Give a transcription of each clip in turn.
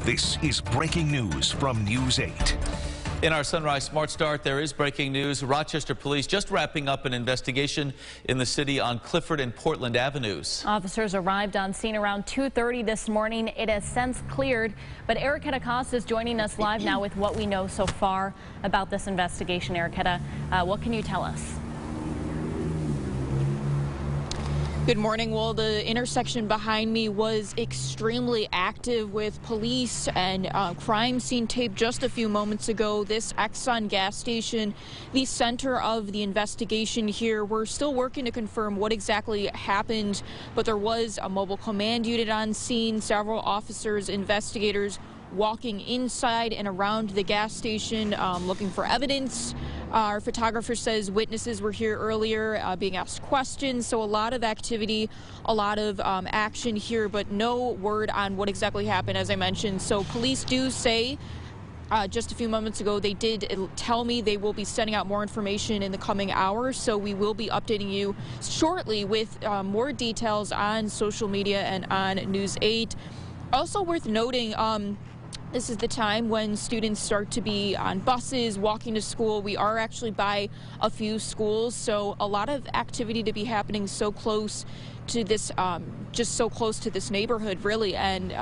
This is breaking news from News 8. In our Sunrise Smart Start, there is breaking news. Rochester police just wrapping up an investigation in the city on Clifford and Portland Avenues. Officers arrived on scene around 2:30 this morning. It has since cleared, but Erica Costa is joining us live now with what we know so far about this investigation. Erica, what can you tell us? Good morning. Well, the intersection behind me was extremely active with police and crime scene tape just a few moments ago. This Exxon gas station, the center of the investigation here. We're still working to confirm what exactly happened, but there was a mobile command unit on scene, several officers, investigators walking inside and around the gas station looking for evidence. Our photographer says witnesses were here earlier being asked questions, so a lot of activity, a lot of action here, but no word on what exactly happened, as I mentioned. So police do say just a few moments ago they did tell me they will be sending out more information in the coming hours, so we will be updating you shortly with more details on social media and on News 8. Also worth noting, this is the time when students start to be on buses, walking to school. We are actually by a few schools, so a lot of activity to be happening so close to this, just so close to this neighborhood, really. And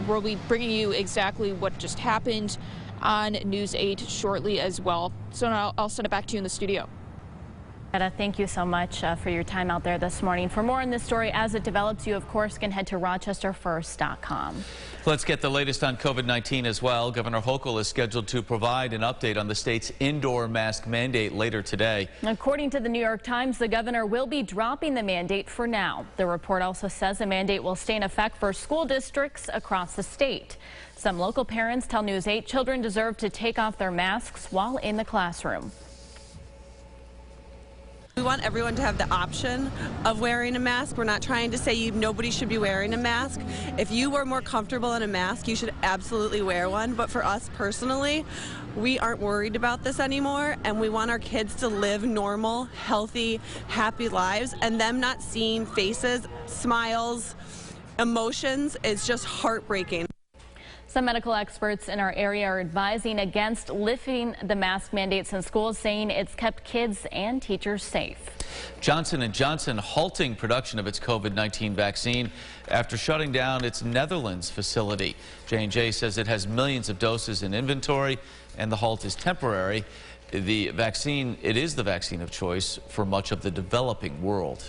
we'll be bringing you exactly what just happened on News 8 shortly as well. So now I'll send it back to you in the studio. Thank you so much for your time out there this morning. For more on this story as it develops, you of course can head to rochesterfirst.com. Let's get the latest on COVID-19 as well. Governor Hochul is scheduled to provide an update on the state's indoor mask mandate later today. According to the New York Times, the governor will be dropping the mandate for now. The report also says the mandate will stay in effect for school districts across the state. Some local parents tell News 8 children deserve to take off their masks while in the classroom. We want everyone to have the option of wearing a mask. We're not trying to say nobody should be wearing a mask. If you are more comfortable in a mask, you should absolutely wear one. But for us personally, we aren't worried about this anymore, and we want our kids to live normal, healthy, happy lives, and them not seeing faces, smiles, emotions is just heartbreaking. Some medical experts in our area are advising against lifting the mask mandates in schools, saying it's kept kids and teachers safe. Johnson & Johnson halting production of its COVID-19 vaccine after shutting down its Netherlands facility. J&J says it has millions of doses in inventory and the halt is temporary. It is the vaccine of choice for much of the developing world.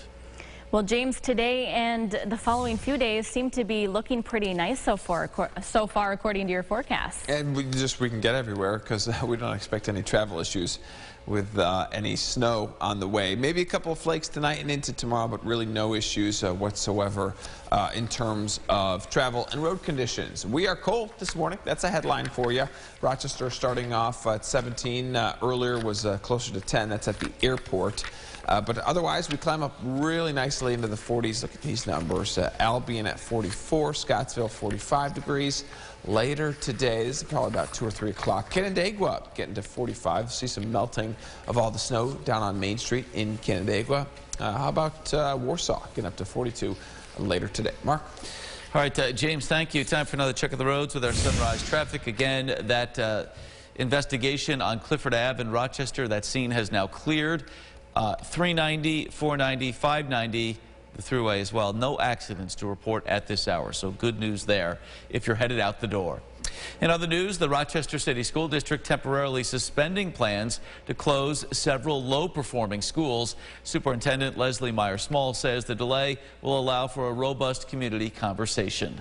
Well, James, today and the following few days seem to be looking pretty nice so far according to your forecast. And we can get everywhere because we don't expect any travel issues with any snow on the way. Maybe a couple of flakes tonight and into tomorrow, but really no issues whatsoever in terms of travel and road conditions. We are cold this morning. That's a headline for you. Rochester starting off at 17. Earlier was closer to 10. That's at the airport. But otherwise, we climb up really nicely into the 40s. Look at these numbers. Albion at 44, Scottsville 45 degrees. Later today, this is probably about 2 or 3 o'clock, Canandaigua getting to 45. See some melting of all the snow down on Main Street in Canandaigua. How about Warsaw getting up to 42 later today? Mark? All right, James, thank you. Time for another check of the roads with our Sunrise traffic. Again, that investigation on Clifford Ave in Rochester, that scene has now cleared. 390, 490, 590, the thruway as well. No accidents to report at this hour, so good news there if you're headed out the door. In other news, the Rochester City School District temporarily suspending plans to close several low-performing schools. Superintendent Leslie Meyer-Small says the delay will allow for a robust community conversation.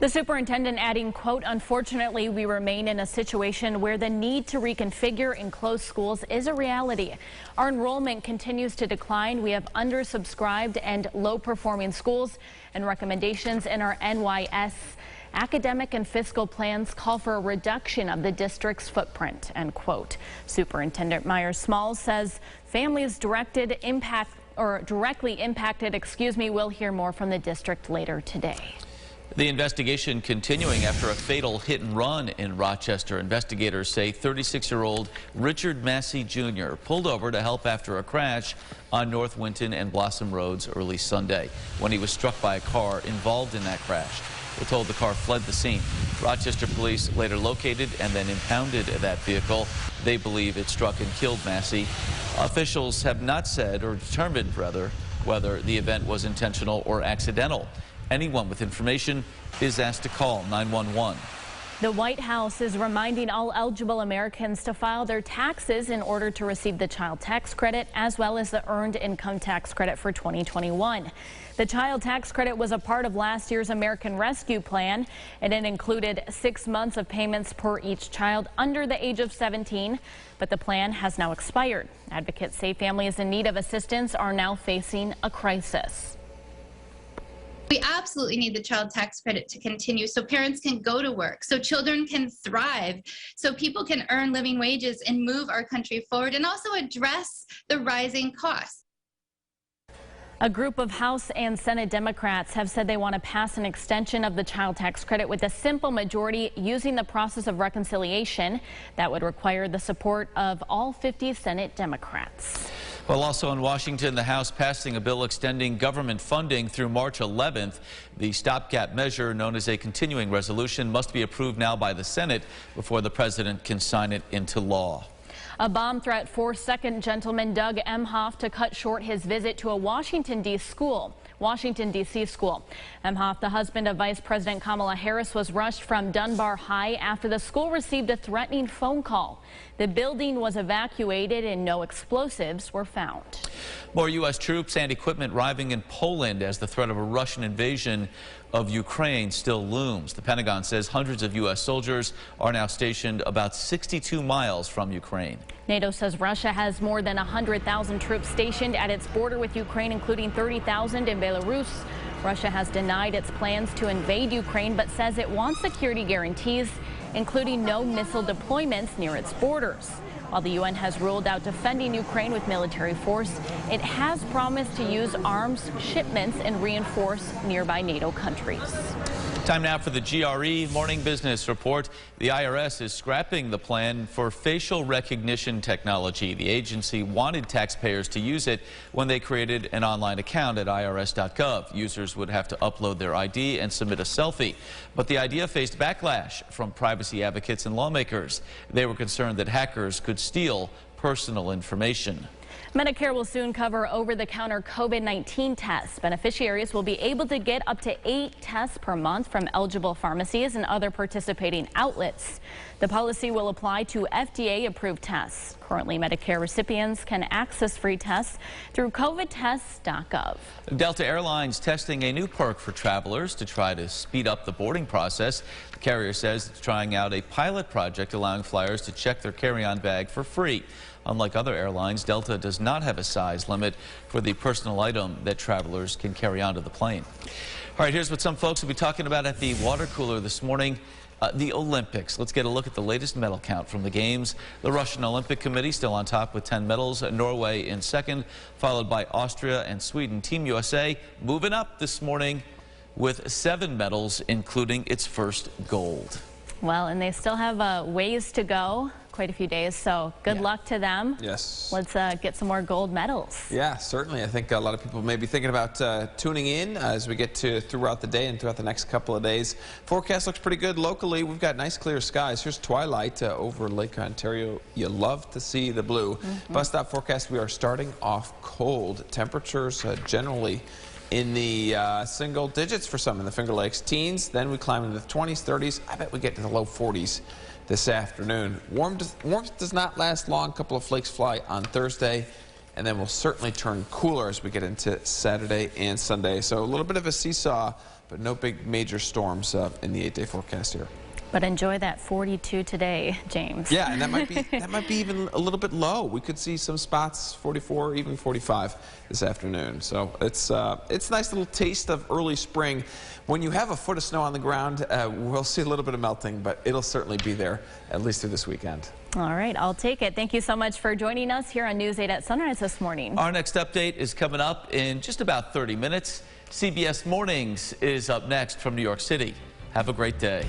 The superintendent adding, quote, unfortunately, we remain in a situation where the need to reconfigure and close schools is a reality. Our enrollment continues to decline. We have undersubscribed and low-performing schools, and recommendations in our NYS academic and fiscal plans call for a reduction of the district's footprint, end quote. Superintendent Myers-Small says families directly impacted, will hear more from the district later today. The investigation continuing after a fatal hit and run in Rochester. Investigators say 36-year-old Richard Massey Jr. pulled over to help after a crash on North Winton and Blossom Roads early Sunday when he was struck by a car involved in that crash. We're told the car fled the scene. Rochester police later located and then impounded that vehicle. They believe it struck and killed Massey. Officials have not said, or determined rather, whether the event was intentional or accidental. Anyone with information is asked to call 911. The White House is reminding all eligible Americans to file their taxes in order to receive the child tax credit as well as the earned income tax credit for 2021. The child tax credit was a part of last year's American Rescue Plan, and it included 6 months of payments per each child under the age of 17. But the plan has now expired. Advocates say families in need of assistance are now facing a crisis. We absolutely need the child tax credit to continue so parents can go to work, so children can thrive, so people can earn living wages and move our country forward, and also address the rising costs. A group of House and Senate Democrats have said they want to pass an extension of the child tax credit with a simple majority using the process of reconciliation. That would require the support of all 50 Senate Democrats. Well, also in Washington, the House passing a bill extending government funding through March 11th. The stopgap measure, known as a continuing resolution, must be approved now by the Senate before the president can sign it into law. A bomb threat forced Second Gentleman Doug Emhoff to cut short his visit to a Washington, D.C. school. Emhoff, the husband of Vice President Kamala Harris, was rushed from Dunbar High after the school received a threatening phone call. The building was evacuated and no explosives were found. More U.S. troops and equipment arriving in Poland as the threat of a Russian invasion of Ukraine still looms. The Pentagon says hundreds of U.S. soldiers are now stationed about 62 miles from Ukraine. NATO says Russia has more than 100,000 troops stationed at its border with Ukraine, including 30,000 in Belarus. Russia has denied its plans to invade Ukraine, but says it wants security guarantees, including no missile deployments near its borders. While the UN has ruled out defending Ukraine with military force, it has promised to use arms shipments and reinforce nearby NATO countries. Time now for the GRE Morning Business Report. The IRS is scrapping the plan for facial recognition technology. The agency wanted taxpayers to use it when they created an online account at irs.gov. Users would have to upload their ID and submit a selfie. But the idea faced backlash from privacy advocates and lawmakers. They were concerned that hackers could steal personal information. Medicare will soon cover over-the-counter COVID-19 tests. Beneficiaries will be able to get up to 8 tests per month from eligible pharmacies and other participating outlets. The policy will apply to FDA-approved tests. Currently, Medicare recipients can access free tests through covidtests.gov. Delta Airlines testing a new perk for travelers to try to speed up the boarding process. The carrier says it's trying out a pilot project allowing flyers to check their carry-on bag for free. Unlike other airlines, Delta does not have a size limit for the personal item that travelers can carry onto the plane. All right, here's what some folks will be talking about at the water cooler this morning. The Olympics. Let's get a look at the latest medal count from the games. The Russian Olympic Committee still on top with 10 medals. Norway in second, followed by Austria and Sweden. Team USA moving up this morning with 7 medals, including its first gold. Well, and they still have ways to go, quite a few days, so good luck to them. Yes. Let's get some more gold medals. Yeah, certainly. I think a lot of people may be thinking about tuning in as we get to throughout the day and throughout the next couple of days. Forecast looks pretty good locally. We've got nice clear skies. Here's twilight over Lake Ontario. You love to see the blue. Bus stop forecast, we are starting off cold. Temperatures generally in the single digits for some in the Finger Lakes. Teens, then we climb into the 20s, 30s. I bet we get to the low 40s this afternoon. Warmth does not last long. A couple of flakes fly on Thursday, and then we'll certainly turn cooler as we get into Saturday and Sunday. So a little bit of a seesaw, but no big major storms in the 8-day forecast here. But enjoy that 42 today, James. Yeah, and that might be even a little bit low. We could see some spots 44, even 45 this afternoon. So it's a nice little taste of early spring. When you have a foot of snow on the ground, we'll see a little bit of melting, but it'll certainly be there at least through this weekend. All right, I'll take it. Thank you so much for joining us here on News 8 at Sunrise this morning. Our next update is coming up in just about 30 minutes. CBS Mornings is up next from New York City. Have a great day.